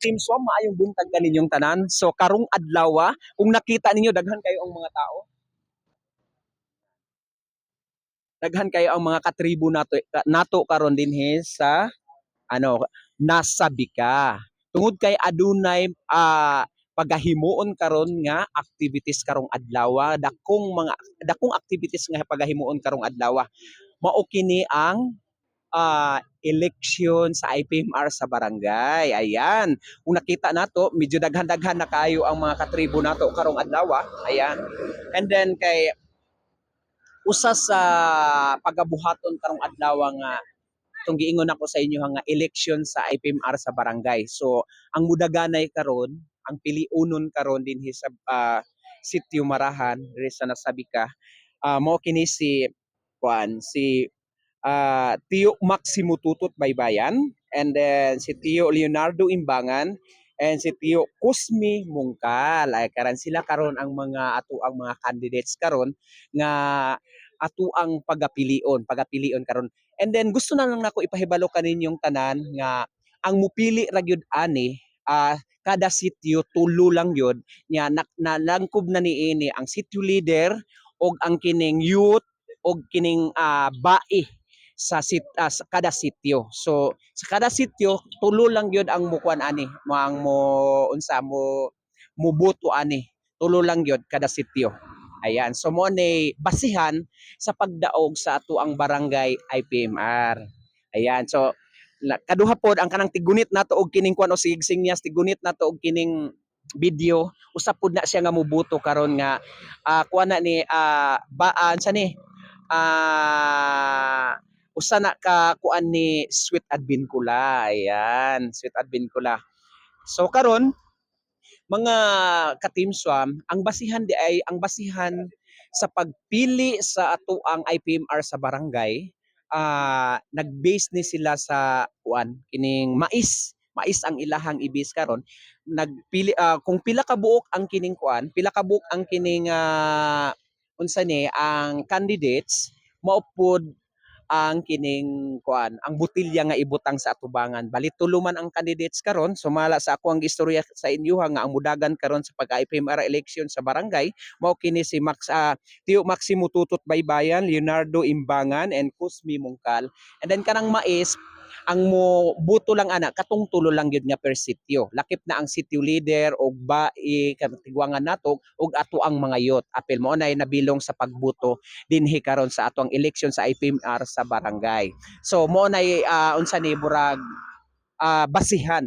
Team Swam, maayong buntag kaninyong tanan. So karong adlaw, kung nakita ninyo daghan kayo ang mga tao. Daghan kayo ang mga katribo nato karon dinhi sa nasa Bika. Tungod kay adunay pagahimuon karon nga activities karong adlaw, dakong activities nga pagahimuon karong adlaw. Mao kini ang election sa IPMR sa barangay. Ayan. Kung nakita nato, medyo daghan-daghan na kayo ang mga katribo nato karong adlaw. Ayan. And then kay usa sa pagabuhaton karong adlaw nga itong giingon ako sa inyo nga election sa IPMR sa barangay. So, ang mudaganay karon, ang piliunon karon dinhi sa Sitio Marahan, diri sa nasabi ka, mao kini si Tio Maximo Tutut Baybayan, and then si Tio Leonardo Imbangan, and si Tio Kusmi Mungkal. Ay karan sila karon ang ang mga candidates karon nga ang pagapilion karon. And then gusto na lang nako ipahibalo kaninyong tanan nga ang mupili ra gyud ani kada sitio tulo lang yun nya nalangkob na niini ang sitio leader og ang kining youth og kining bai sa kada sitio. So sa kada sitio tulo lang gyud ang mukuan ani, mo boto ani. Tulo lang gyud kada sitio. Ayan, so mo ni basihan sa pagdaog sa ato ang barangay IPMR. Ayan, so kaduha pod ang kanang tigunit nato og kining kuan o sigsing niya tigunit nato og kining video usap pod na siya nga moboto karon nga kuan na ni baan sa ni usa na ka kuan ni Sweet Advincula. Ayan, Sweet Advincula. So karon mga ka-Team Swam, ang basihan sa pagpili sa ato ang IPMR sa barangay, nag-base ni sila sa kining mais ang ilahang ibis karon. Nagpili kung pila ka buok ang kining pila ka buok ang kining unsa ni ang candidates, mao pod ang kining ang botilya nga ibutang sa atubangan. Bali tulo man ang candidates karon, sumala sa ako ang istorya sa inyo nga ang mudagan karon sa pag-IPMR election sa barangay mao kini si Tio Maximo Tutut Baybayan, Leonardo Imbangan, and Kusmi Mungkal. And then kanang mais ang mo buto lang ana katong tulo lang gyud nga per sitio. Lakip na ang sitio leader og bai katigwangan nato og ato ang mga youth. Apil mo nay nabilong sa pagbuto dinhi karon sa ato ang election sa IPMR sa barangay. So mo nay unsa ni burag basihan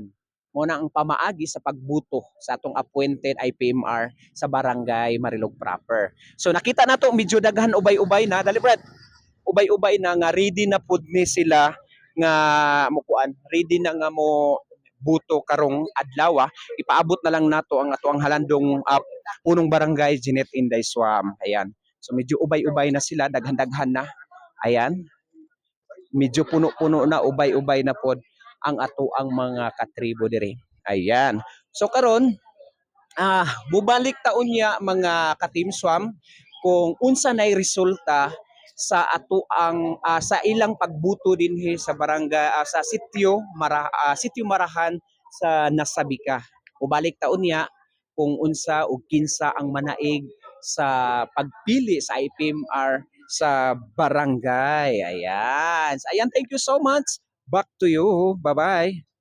mo na ang pamaagi sa pagbuto sa atong appointed IPMR sa barangay Marilog proper. So nakita nato medyo daghan ubay-ubay na, dali Brad. Ubay-ubay na nga ready na pud ni sila nga ready na nga mo buto karong adlaw. Ipaabot na lang nato ang ato ang halandong punong barangay Jeanette Inday Swam. Ayan. So medyo ubay-ubay na sila, daghan-daghan na. Ayan. Medyo puno-puno na, ubay-ubay na pod ang ato ang mga katribo diri. Ayan. So karon bubalik taon niya mga ka-Team Swam kung unsa nay resulta sa ato ang sa ilang pagbuto dinhi sa barangay sa Sitio Marahan sa Nasabika. Ubalik taon niya kung unsa ug kinsa ang manaig sa pagpili sa IPMR sa barangay. Ayan. Ayan, thank you so much. Back to you. Bye-bye.